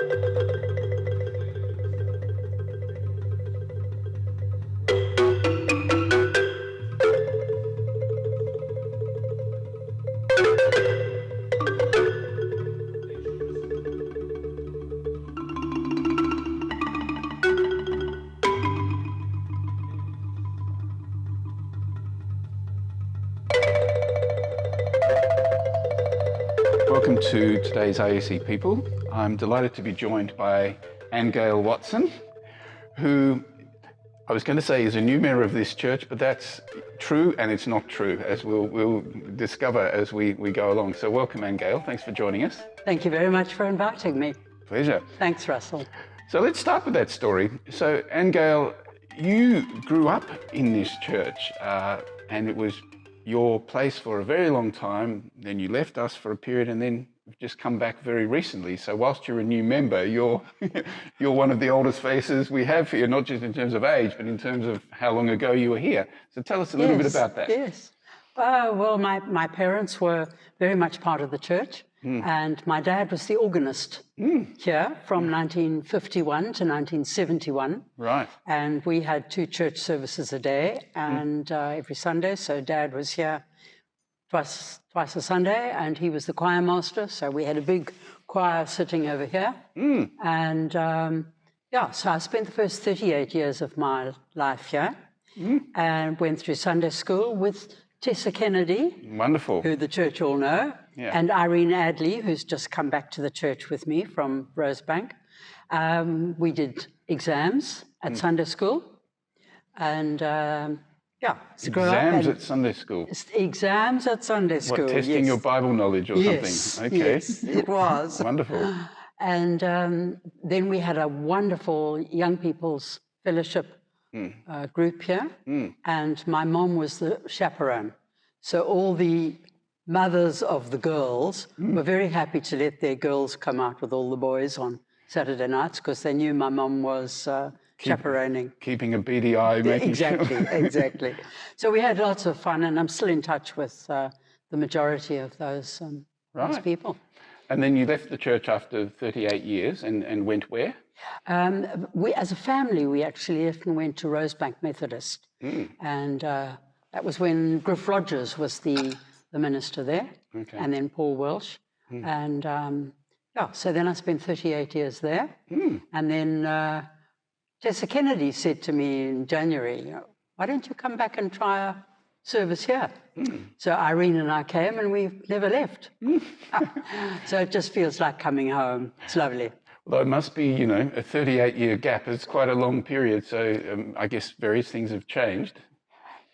Welcome to today's RUC People. I'm delighted to be joined by Ann-Gail Watson, who I was going to say is a new member of this church, but that's true and it's not true, as we'll discover as we go along. So welcome, Ann-Gail. Thanks for joining us. Thank you very much for inviting me. Pleasure. Thanks, Russell. So let's start with that story. So Ann-Gail, you grew up in this church and it was your place for a very long time, then you left us for a period, and then you've just come back very recently. So whilst you're a new member, you're one of the oldest faces we have here, not just in terms of age, but in terms of how long ago you were here. So tell us a little bit about that. Yes. Well, my parents were very much part of the church, and my dad was the organist here from 1951 to 1971. Right. And we had 2 church services a day, and every Sunday. So Dad was here twice a Sunday, and he was the choir master. So we had a big choir sitting over here. And so I spent the first 38 years of my life here, and went through Sunday school with Tessa Kennedy, wonderful, who the church all know, and Irene Adley, who's just come back to the church with me from Rosebank. We did exams at Sunday school, and exams at Sunday school. Exams at Sunday school. What, testing your Bible knowledge or something? Okay. Yes, it was. Wonderful. And then we had a wonderful young people's fellowship group here, and my mom was the chaperone. So all the mothers of the girls were very happy to let their girls come out with all the boys on Saturday nights, because they knew my mom was chaperoning. Keeping a beady eye, making Exactly. So we had lots of fun, and I'm still in touch with the majority of those people. And then you left the church after 38 years and went where? We, as a family, we actually left and went to Rosebank Methodist. And that was when Griff Rogers was the minister there, and then Paul Welsh. And so then I spent 38 years there. And then Tessa Kennedy said to me in January, why don't you come back and try a service here? So Irene and I came, and we've never left. So it just feels like coming home. It's lovely. Well, it must be, a 38-year gap. It's quite a long period, so I guess various things have changed.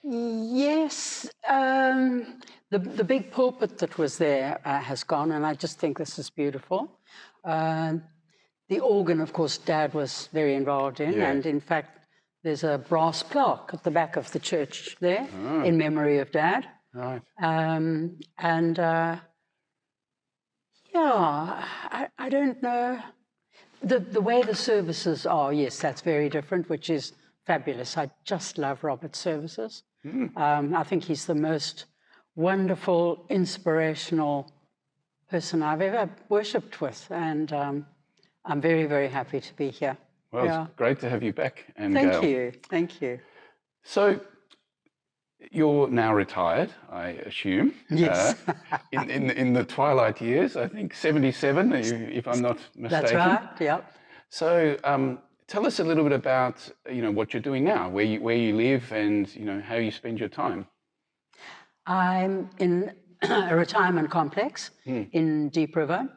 Yes. The big pulpit that was there has gone, and I just think this is beautiful. The organ, of course, Dad was very involved in, and in fact, there's a brass plaque at the back of the church there in memory of Dad. Right. I don't know. The way the services are, yes, that's very different, which is fabulous. I just love Robert's services. I think he's the most wonderful, inspirational person I've ever worshipped with, and I'm very, very happy to be here. Well, it's great to have you back, Ann-Gail. Thank you. So, you're now retired, I assume. Yes. In the twilight years, I think 77, if I'm not mistaken. That's right, yep. So tell us a little bit about, what you're doing now, where you live and, how you spend your time. I'm in a retirement complex in Deep River.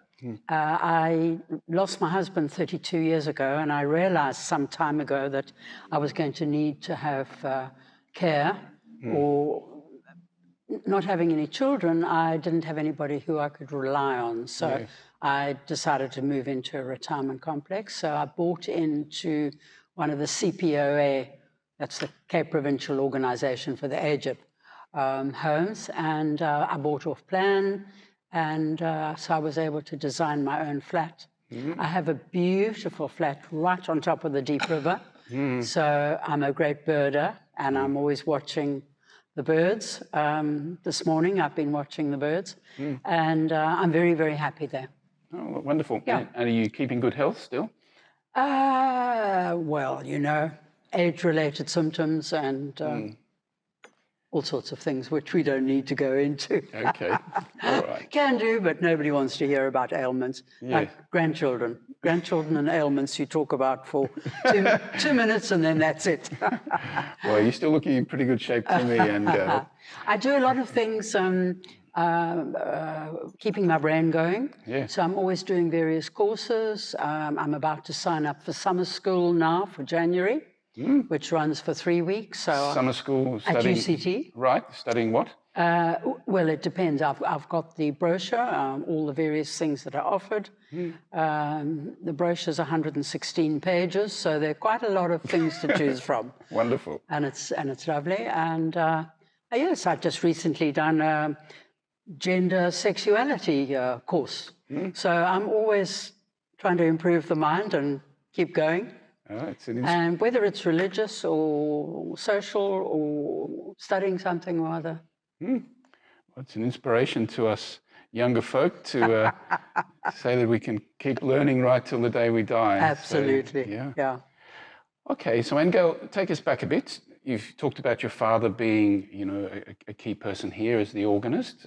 I lost my husband 32 years ago, and I realized some time ago that I was going to need to have care, or not having any children, I didn't have anybody who I could rely on. So I decided to move into a retirement complex. So I bought into one of the CPOA, that's the Cape Provincial Organisation for the Aged, homes, and I bought off plan, and so I was able to design my own flat. I have a beautiful flat right on top of the Deep River, so I'm a great birder, and I'm always watching the birds. This morning I've been watching the birds, and I'm very, very happy there. Oh, wonderful. Yeah. And are you keeping good health still? Well, you know, age-related symptoms and all sorts of things which we don't need to go into. Okay. All right. Can do, but nobody wants to hear about ailments. Yes. Like grandchildren. Grandchildren and ailments you talk about for 2 minutes and then that's it. Well, you're still looking in pretty good shape to me. And I do a lot of things keeping my brain going. Yeah. So I'm always doing various courses. I'm about to sign up for summer school now for January, which runs for 3 weeks. So summer school at studying. UCT. Right. Studying what? Well, it depends. I've got the brochure, all the various things that are offered. The brochure's 116 pages, so there are quite a lot of things to choose from. Wonderful. And it's lovely. And yes, I've just recently done a gender sexuality course. So I'm always trying to improve the mind and keep going. And whether it's religious or social or studying something or other. Well, it's an inspiration to us younger folk to say that we can keep learning right till the day we die. Absolutely. So, yeah. Okay, so Ann-Gail, take us back a bit. You've talked about your father being, you know, a key person here as the organist.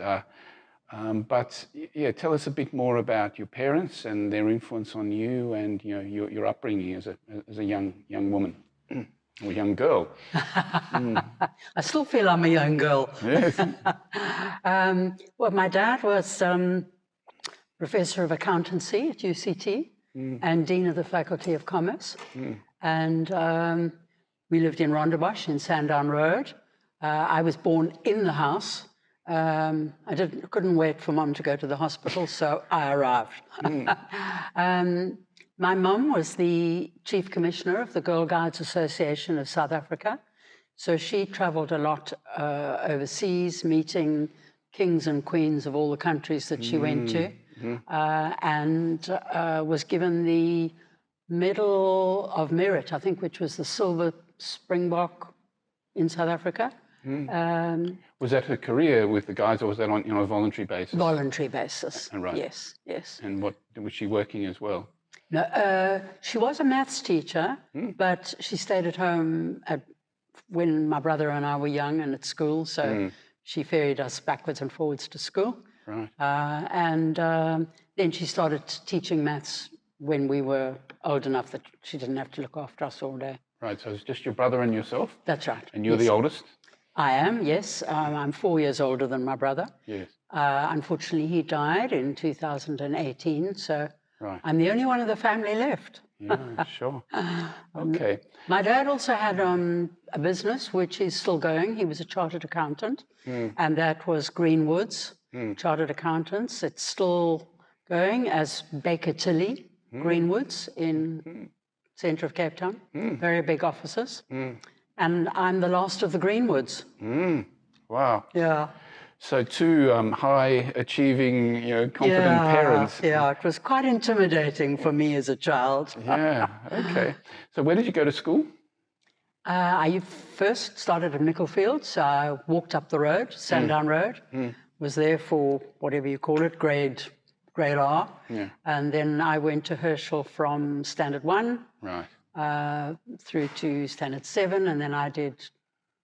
But yeah, tell us a bit more about your parents and their influence on you, and you know your upbringing as a young woman or young girl. I still feel I'm a young girl. Yes. Well, my dad was professor of accountancy at UCT and dean of the Faculty of Commerce, and we lived in Rondebosch in Sandown Road. I was born in the house. I couldn't wait for Mum to go to the hospital, so I arrived. My mum was the chief commissioner of the Girl Guides Association of South Africa, so she travelled a lot overseas, meeting kings and queens of all the countries that she went to, and was given the Medal of Merit, I think, which was the Silver Springbok in South Africa. Was that her career with the guys, or was that on a voluntary basis? Voluntary basis. Right. Yes. And what was she working as well? No, she was a maths teacher, but she stayed at home when my brother and I were young and at school. So she ferried us backwards and forwards to school. Right. And then she started teaching maths when we were old enough that she didn't have to look after us all day. Right. So it's just your brother and yourself. That's right. And you're the oldest. I am, yes. I'm 4 years older than my brother. Yes. Unfortunately, he died in 2018, so I'm the only one of the family left. Yeah, sure. Okay. My dad also had a business which is still going. He was a chartered accountant, and that was Greenwood's Chartered Accountants. It's still going as Baker Tilly Greenwood's in centre of Cape Town. Very big offices. And I'm the last of the Greenwoods. Wow. Yeah. So two high-achieving, confident parents. Yeah, it was quite intimidating for me as a child. Yeah, okay. So where did you go to school? I first started at Micklefield, so I walked up the road, Sandown Road, was there for whatever you call it, grade R. Yeah. And then I went to Herschel from Standard 1. Right. Through to Standard 7, and then I did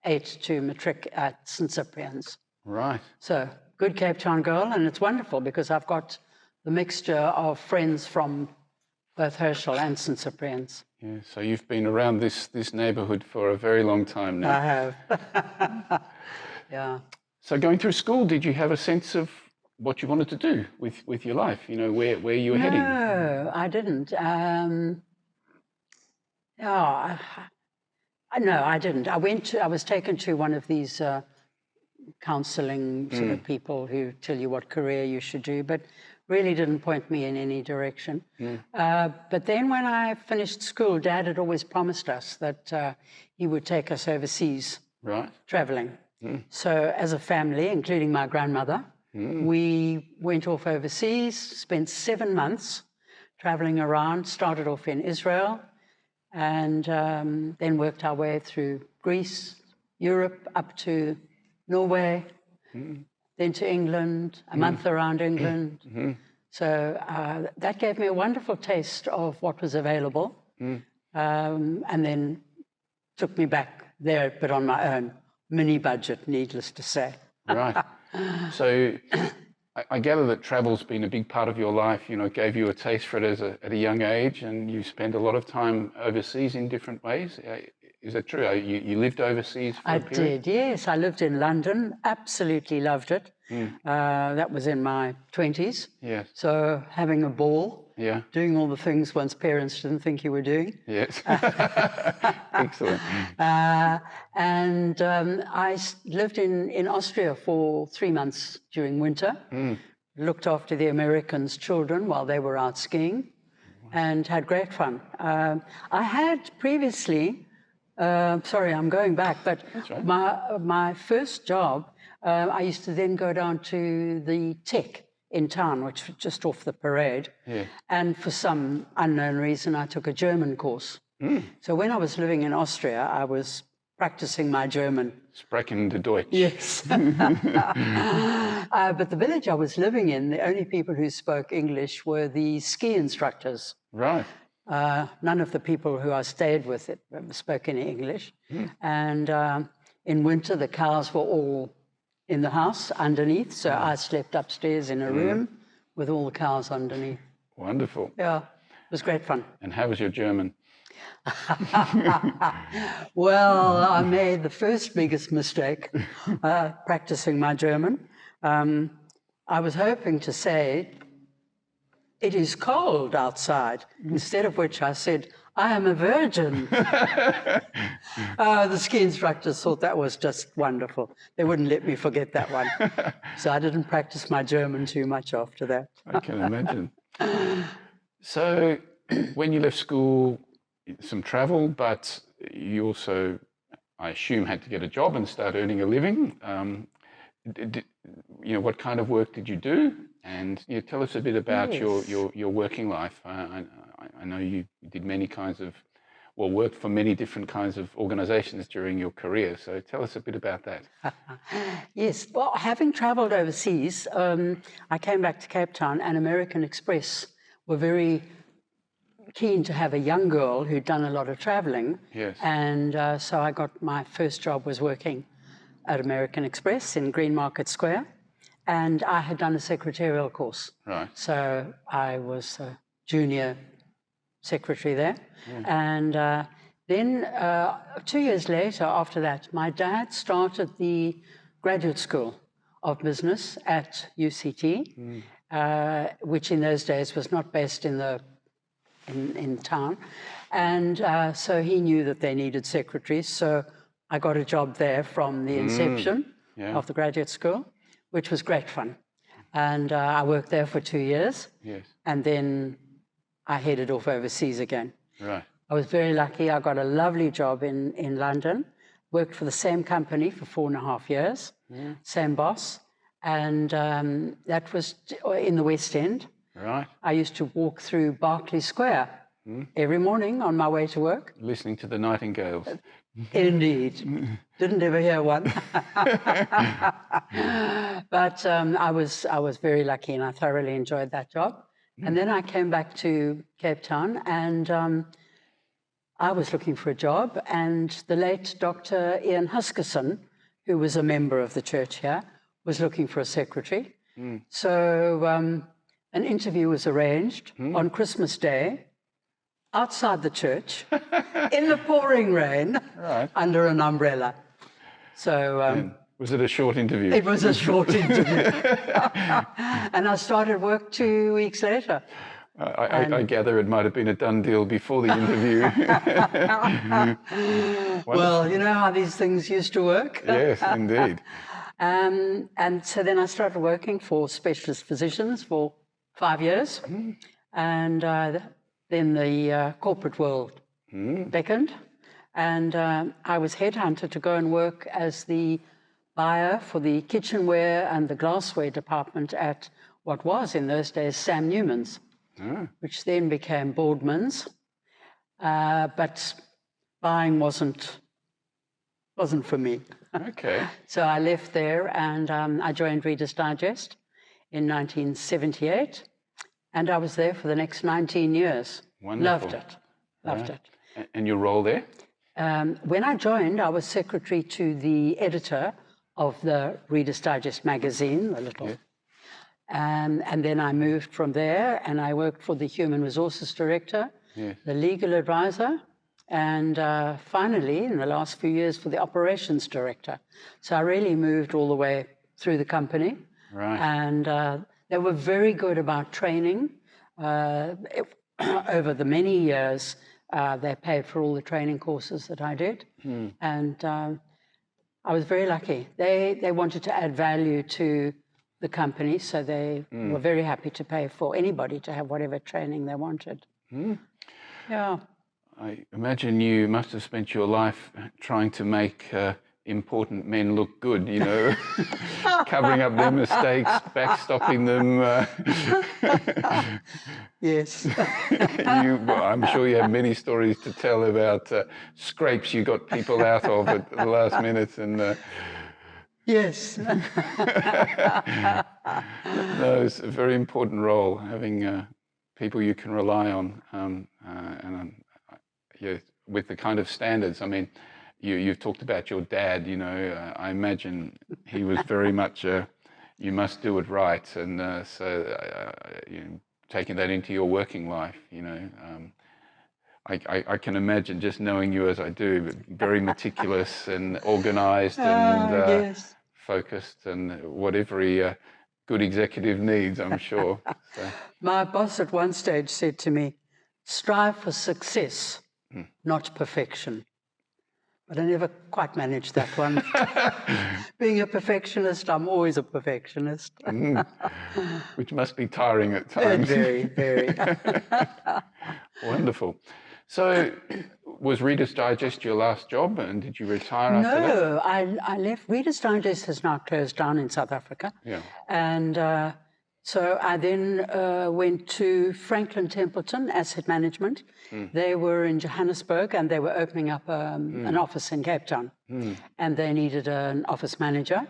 8 to matric at St Cyprian's. Right. So, good Cape Town girl, and it's wonderful because I've got the mixture of friends from both Herschel and St Cyprian's. Yeah, so you've been around this neighbourhood for a very long time now. I have. Yeah. So going through school, did you have a sense of what you wanted to do with your life? You know, where you were heading? No, I didn't. No, I didn't. I was taken to one of these counselling sort of people who tell you what career you should do, but really didn't point me in any direction. But then when I finished school, Dad had always promised us that he would take us overseas, travelling. So as a family, including my grandmother, we went off overseas, spent 7 months travelling around, started off in Israel, and then worked our way through Greece, Europe, up to Norway, then to England, a month around England, So that gave me a wonderful taste of what was available, and then took me back there, but on my own, mini budget, needless to say. Right. So I gather that travel's been a big part of your life. You know, it gave you a taste for it at a young age, and you spent a lot of time overseas in different ways. Is that true? You lived overseas for a period? I did, yes. I lived in London, absolutely loved it. That was in my 20s. Yes. So having a ball, Yeah. doing all the things one's parents didn't think you were doing. Yes. Excellent. And I lived in Austria for 3 months during winter, looked after the Americans' children while they were out skiing, and had great fun. I had previously, sorry, I'm going back, but right. my first job, I used to then go down to the Tech in town, which was just off the parade. Yeah. And for some unknown reason, I took a German course. So when I was living in Austria, I was practicing my German. Sprechen de Deutsch. Yes. But the village I was living in, the only people who spoke English were the ski instructors. Right. None of the people who I stayed with spoke any English. And in winter, the cows were all in the house underneath. So I slept upstairs in a room with all the cows underneath. Wonderful. Yeah, it was great fun. And how was your German? Well, I made the first biggest mistake practicing my German. I was hoping to say, "It is cold outside," instead of which I said, "I am a virgin." The ski instructors thought that was just wonderful. They wouldn't let me forget that one. So I didn't practice my German too much after that. I can imagine. So when you left school, some travel, but you also, I assume, had to get a job and start earning a living. What kind of work did you do? And tell us a bit about your working life. I know you did many kinds of, worked for many different kinds of organizations during your career. So tell us a bit about that. Yes, well, having traveled overseas, I came back to Cape Town, and American Express were very keen to have a young girl who'd done a lot of traveling. Yes. And so I got, my first job was working at American Express in Green Market Square. And I had done a secretarial course. Right. So I was a junior secretary there. And then 2 years later, after that, my dad started the graduate school of business at UCT, which in those days was not based in town. And so he knew that they needed secretaries. So I got a job there from the inception of the graduate school, which was great fun. And I worked there for 2 years. Yes. And then I headed off overseas again. Right. I was very lucky. I got a lovely job in London, worked for the same company for 4.5 years, same boss. And that was in the West End. Right. I used to walk through Berkeley Square every morning on my way to work. Listening to the nightingales. Indeed. Didn't ever hear one. But I was very lucky, and I thoroughly enjoyed that job. And then I came back to Cape Town, and I was looking for a job, and the late Dr. Ian Huskisson, who was a member of the church here, was looking for a secretary. So an interview was arranged on Christmas Day outside the church in the pouring rain under an umbrella. So was it a short interview? It was a short interview. And I started work 2 weeks later. I gather it might have been a done deal before the interview. Well, you know how these things used to work. Yes, indeed. And so then I started working for specialist physicians for 5 years. And then the corporate world beckoned. And I was headhunted to go and work as the buyer for the kitchenware and the glassware department at what was in those days Sam Newman's, which then became Boardman's. But buying wasn't for me. Okay. So I left there, and I joined Reader's Digest in 1978. And I was there for the next 19 years. Wonderful. Loved it. Loved it. And your role there? When I joined, I was secretary to the editor of the Reader's Digest magazine, the little. Yeah. And then I moved from there and I worked for the Human Resources Director, the legal advisor, and finally, in the last few years, for the Operations Director. So I really moved all the way through the company. Right. And they were very good about training. Over the many years, they paid for all the training courses that I did. And I was very lucky. They wanted to add value to the company, so they were very happy to pay for anybody to have whatever training they wanted. Yeah. I imagine you must have spent your life trying to make important men look good, you know, covering up their mistakes, backstopping them. Yes. Well, I'm sure you have many stories to tell about scrapes you got people out of at the last minute. And yes. no, it's a very important role, having people you can rely on, yeah, with the kind of standards. I mean, you've talked about your dad, you know, I imagine he was very much you must do it right, and you know, taking that into your working life, you know. I can imagine, just knowing you as I do, very meticulous and organised and yes. focused, and what every good executive needs, I'm sure. So. My boss at one stage said to me, strive for success, not perfection. But I never quite managed that one. Being a perfectionist, I'm always a perfectionist. Which must be tiring at times. Very, very. Wonderful. So, was Reader's Digest your last job, and did you retire after that? No, I left. Reader's Digest has now closed down in South Africa. Yeah. And so I then went to Franklin Templeton Asset Management. They were in Johannesburg and they were opening up an office in Cape Town. And they needed an office manager.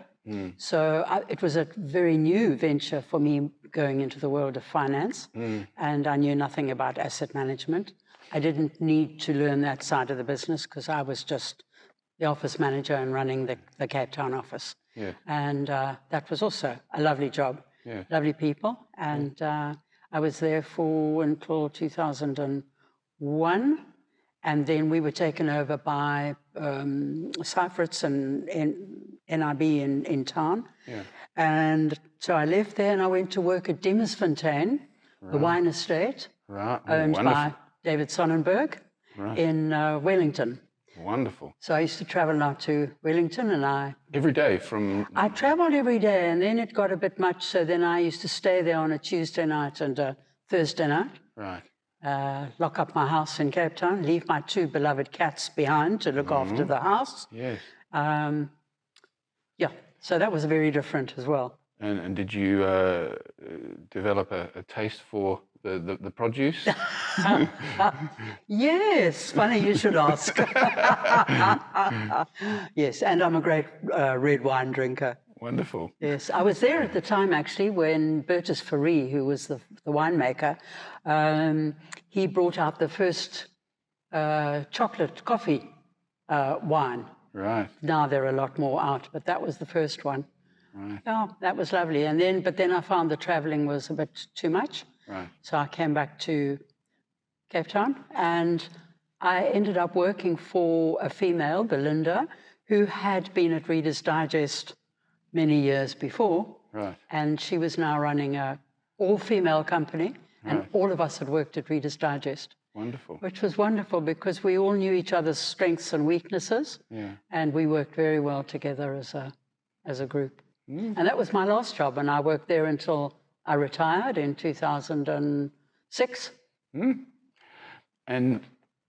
So it was a very new venture for me going into the world of finance. And I knew nothing about asset management. I didn't need to learn that side of the business because I was just the office manager and running the Cape Town office. Yeah. And that was also a lovely job. Yeah. Lovely people, and I was there for until 2001, and then we were taken over by Cyfritz and NIB in town. Yeah. And so I left there and I went to work at Demersfontein, the wine estate, owned by David Sonnenberg in Wellington. Wonderful. So I used to travel now to Wellington, and every day from. I travelled every day, and then it got a bit much. So then I used to stay there on a Tuesday night and a Thursday night. Right. Lock up my house in Cape Town, leave my two beloved cats behind to look after the house. Yes. Yeah. So that was very different as well. And did you develop a taste for the produce? Yes, funny you should ask. Yes, and I'm a great red wine drinker. Wonderful. Yes, I was there at the time actually when Bertus Fourie, who was the winemaker, he brought out the first chocolate coffee wine. Right. Now there are a lot more out, but that was the first one. Right. Oh, that was lovely. But then I found the traveling was a bit too much. Right. So I came back to Cape Town, and I ended up working for a female, Belinda, who had been at Reader's Digest many years before. Right. And she was now running a all-female company, and all of us had worked at Reader's Digest. Wonderful. Which was wonderful because we all knew each other's strengths and weaknesses, and we worked very well together as a group. And that was my last job, and I worked there until I retired in 2006. And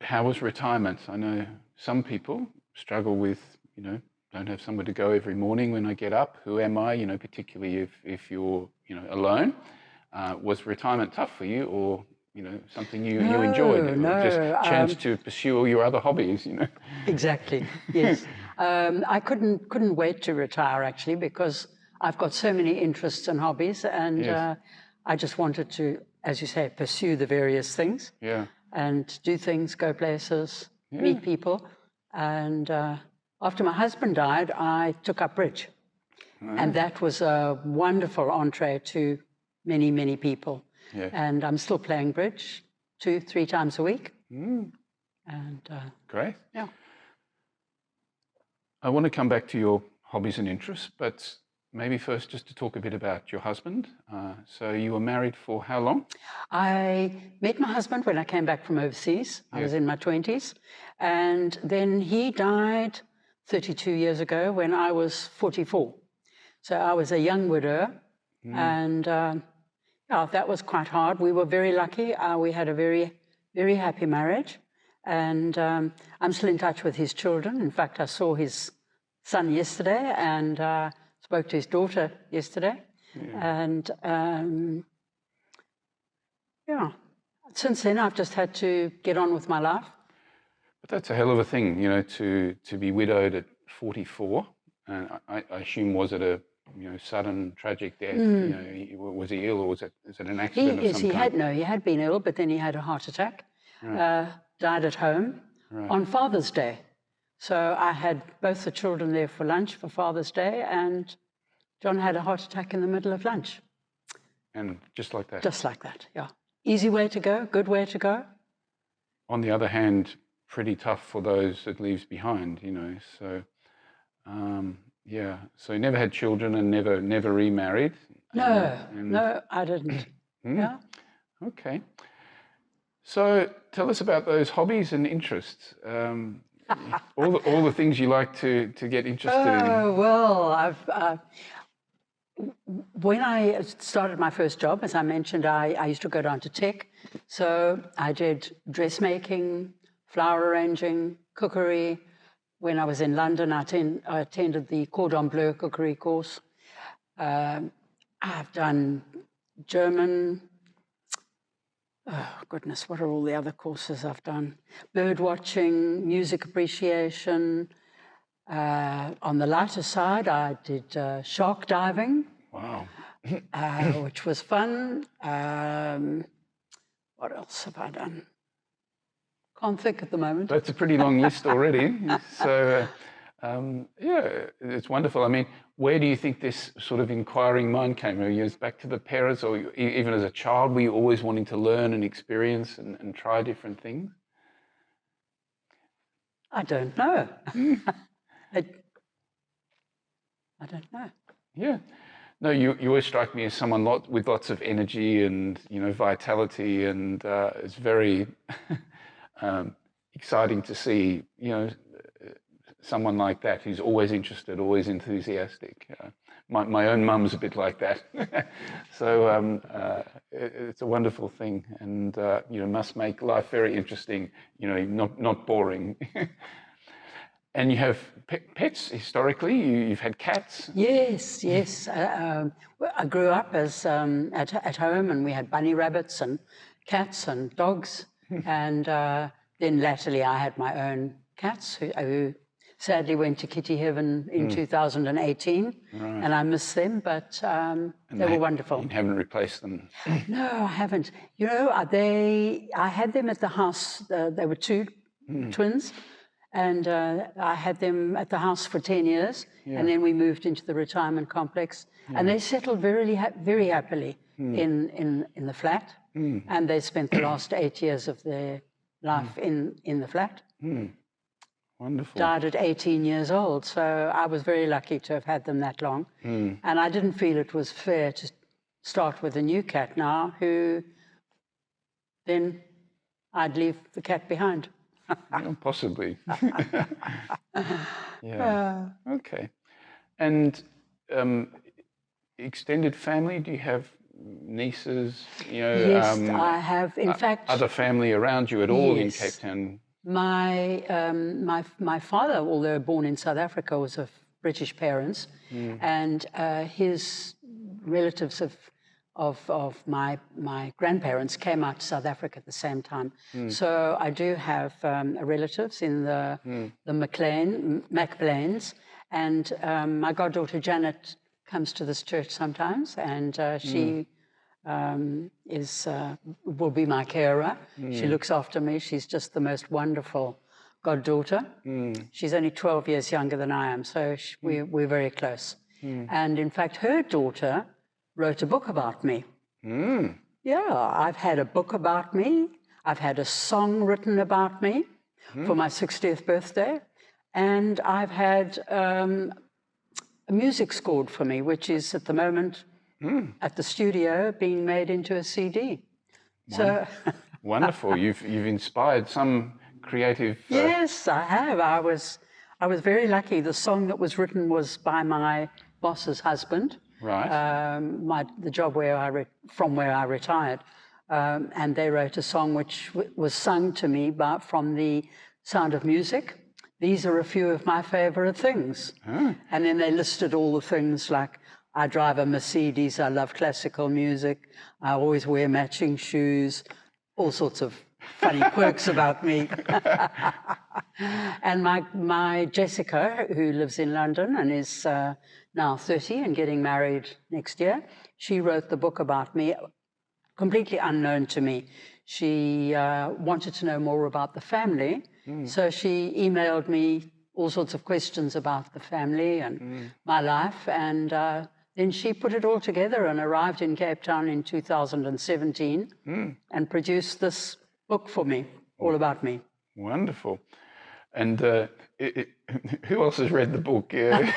how was retirement? I know some people struggle with, don't have somewhere to go every morning when I get up. Who am I? Particularly if you're, alone. Was retirement tough for you, or something you enjoyed? No, just chance to pursue all your other hobbies, Exactly. Yes. I couldn't wait to retire actually, because I've got so many interests and hobbies, and I just wanted to as you say, pursue the various things. Yeah. And do things, go places, meet people. And after my husband died, I took up bridge. And that was a wonderful entree to many, many people. Yeah. And I'm still playing bridge 2-3 times a week. And Great. yeah. I want to come back to your hobbies and interests, but maybe first just to talk a bit about your husband. So you were married for how long? I met my husband when I came back from overseas. I was in my 20s. And then he died 32 years ago when I was 44. So I was a young widow. And yeah, that was quite hard. We were very lucky. We had a very, very happy marriage. And I'm still in touch with his children. In fact, I saw his son yesterday and spoke to his daughter yesterday. And yeah, since then I've just had to get on with my life. But that's a hell of a thing, you know, to be widowed at 44. And I assume, was it a sudden tragic death? You know, was he ill, or is it an accident of some kind? He had been ill, but then he had a heart attack. Died at home on Father's Day. So I had both the children there for lunch for Father's Day, and John had a heart attack in the middle of lunch. And just like that? Just like that, yeah. Easy way to go, good way to go. On the other hand, pretty tough for those it leaves behind, you know. So, yeah. So you never had children and never remarried? No, I didn't. Yeah. Okay. So tell us about those hobbies and interests. All the things you like to get interested in. Oh, well, when I started my first job, as I mentioned, I used to go down to tech. So I did dressmaking, flower arranging, cookery. When I was in London, I attended the Cordon Bleu cookery course. I've done German. Oh, goodness, what are all the other courses I've done? Bird watching, music appreciation. On the lighter side, I did shark diving. Wow. Which was fun. What else have I done? Can't think at the moment. That's a pretty long list already. So, yeah, it's wonderful. I mean, where do you think this sort of inquiring mind came? Are you back to the parents, or even as a child, were you always wanting to learn and experience and try different things? I don't know. I don't know. Yeah. No, you always strike me as someone with lots of energy and, you know, vitality, and it's very exciting to see, you know, someone like that who's always interested, always enthusiastic. My own mum's a bit like that. So it's a wonderful thing, and, you know, must make life very interesting, you know, not boring. And you have pets historically. You've had cats. Yes. I grew up as at home, and we had bunny rabbits and cats and dogs. And then latterly, I had my own cats who sadly went to kitty heaven in 2018, and I miss them. But they were wonderful. You haven't replaced them? No, I haven't. You know, I had them at the house. They were two twins. And I had them at the house for 10 years, and then we moved into the retirement complex. And they settled very happily in the flat, and they spent the last 8 years of their life in the flat. Wonderful. Died at 18 years old, so I was very lucky to have had them that long. And I didn't feel it was fair to start with a new cat now, who then I'd leave the cat behind. Yeah, possibly. Yeah. Okay. And extended family? Do you have nieces? You know, yes, I have. In fact, other family around you at all in Cape Town? My father, although born in South Africa, was of British parents, and his relatives of my grandparents came out to South Africa at the same time. So I do have relatives in the Macleans, and my goddaughter Janet comes to this church sometimes, and she will be my carer. She looks after me. She's just the most wonderful goddaughter. She's only 12 years younger than I am, so we're very close. And in fact, her daughter wrote a book about me. Yeah, I've had a book about me. I've had a song written about me for my 60th birthday. And I've had a music scored for me, which is at the moment at the studio being made into a CD. So wonderful. You've inspired some creative... Yes, I have. I was very lucky. The song that was written was by my boss's husband. Right. The job from where I retired. And they wrote a song which was sung to me from the Sound of Music. These are a few of my favorite things. And then they listed all the things like, I drive a Mercedes, I love classical music, I always wear matching shoes, all sorts of funny quirks about me. And my Jessica, who lives in London and is now 30 and getting married next year, she wrote the book about me, completely unknown to me. She wanted to know more about the family, so she emailed me all sorts of questions about the family and my life, and then she put it all together and arrived in Cape Town in 2017 and produced this book for me, all about me. Wonderful. And who else has read the book? Is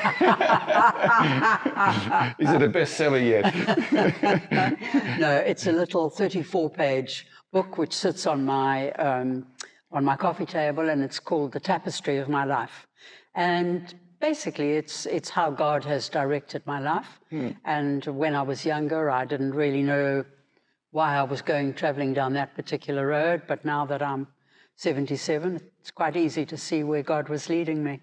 it a bestseller yet? No, it's a little 34-page book which sits on my coffee table, and it's called The Tapestry of My Life. And basically, it's how God has directed my life. And when I was younger, I didn't really know why I was traveling down that particular road. But now that I'm 77, it's quite easy to see where God was leading me.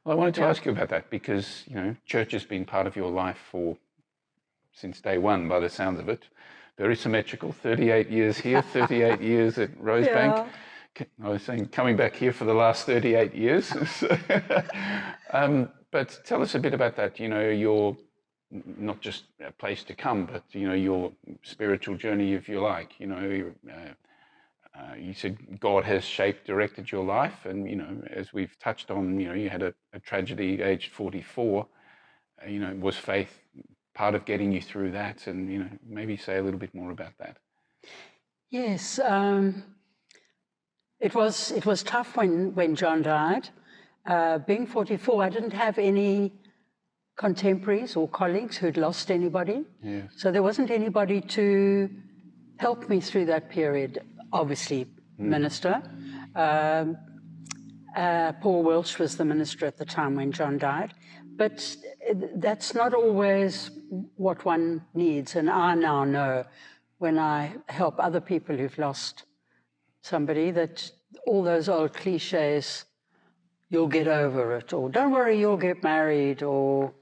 Well, I wanted to ask you about that because, church has been part of your life since day one, by the sounds of it. Very symmetrical, 38 years here, 38 years at Rosebank. Yeah. I was saying coming back here for the last 38 years. But tell us a bit about that, your, not just a place to come, but, your spiritual journey, if you like. You said God has directed your life. And, as we've touched on, you had a tragedy aged 44. Was faith part of getting you through that? And, maybe say a little bit more about that. Yes. It was tough when John died. Being 44, I didn't have any contemporaries or colleagues who'd lost anybody. Yeah. So there wasn't anybody to help me through that period. Obviously, minister. Paul Welsh was the minister at the time when John died. But that's not always what one needs. And I now know when I help other people who've lost somebody that all those old cliches, you'll get over it, or don't worry, you'll get married, or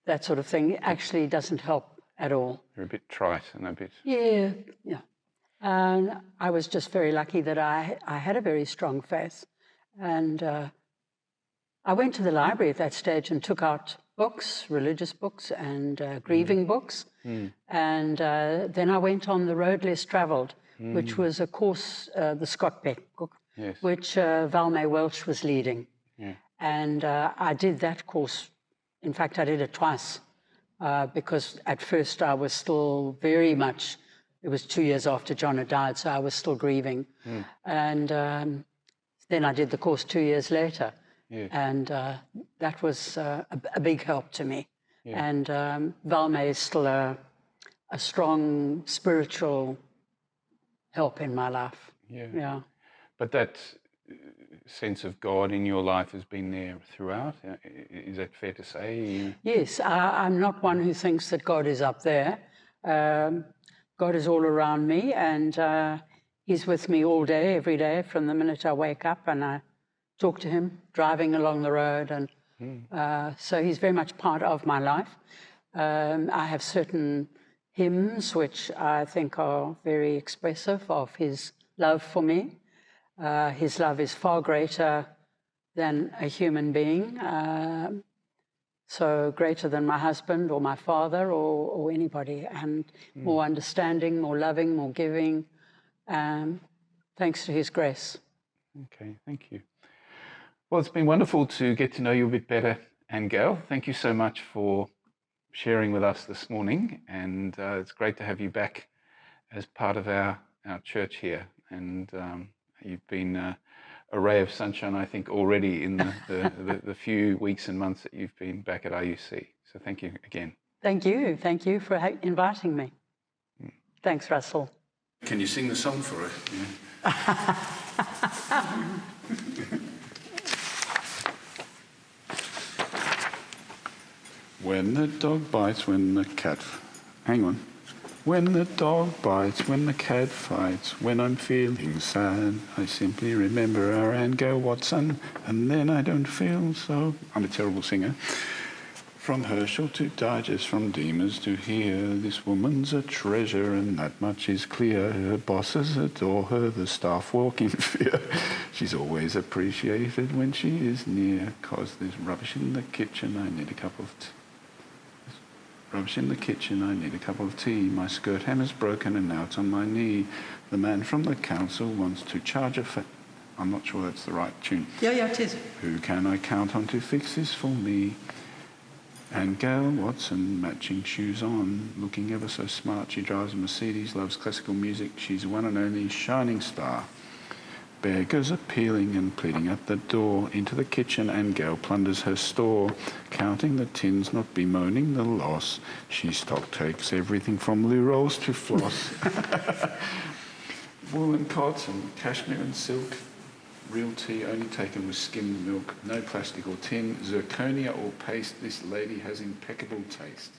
that sort of thing, actually doesn't help at all. You're a bit trite and a bit... Yeah. And I was just very lucky that I had a very strong faith. And I went to the library at that stage and took out books, religious books and grieving books. And then I went on the Road Less Travelled, which was a course, the Scott Peck book, Yes. which Val May Welch was leading. Yeah. And I did that course. In fact, I did it twice because at first I was still very much, it was 2 years after John had died, so I was still grieving. And then I did the course 2 years later. Yes. And that was a big help to me. Yeah. And Val May is still a strong spiritual help in my life. Yeah. But that sense of God in your life has been there throughout. Is that fair to say? Yes, I'm not one who thinks that God is up there. God is all around me, and He's with me all day, every day, from the minute I wake up and I talk to Him, driving along the road. And so He's very much part of my life. I have certain hymns which I think are very expressive of His love for me. His love is far greater than a human being. So greater than my husband or my father or anybody, and more understanding, more loving, more giving, thanks to his grace. Okay, thank you. Well, it's been wonderful to get to know you a bit better, Ann-Gail. Thank you so much for sharing with us this morning, and it's great to have you back as part of our church here. And you've been a ray of sunshine, I think, already in the few weeks and months that you've been back at RUC. So thank you again. Thank you. Thank you for inviting me. Thanks, Russell. Can you sing the song for us? Yeah. When the dog bites, when the cat... Hang on. When the dog bites, when the cat fights, when I'm feeling sad, I simply remember our Ann-Gail Watson, and then I don't feel so... I'm a terrible singer. From Herschel to Digest, from Demers to here, this woman's a treasure, and that much is clear. Her bosses adore her, the staff walk in fear. She's always appreciated when she is near, 'cause there's rubbish in the kitchen, I need a cup of tea. Rubbish in the kitchen, I need a cup of tea. My skirt hammer's broken and now it's on my knee. The man from the council wants to charge a fee. I'm not sure that's the right tune. Yeah, it is. Who can I count on to fix this for me? Ann-Gail Watson, matching shoes on, looking ever so smart. She drives a Mercedes, loves classical music. She's one and only shining star. Beggars appealing and pleading at the door. Into the kitchen, Ann-Gail plunders her store, counting the tins, not bemoaning the loss. She stock takes everything from loo rolls to floss. Wool and cots and cashmere and silk. Real tea only taken with skimmed milk. No plastic or tin. Zirconia or paste. This lady has impeccable taste.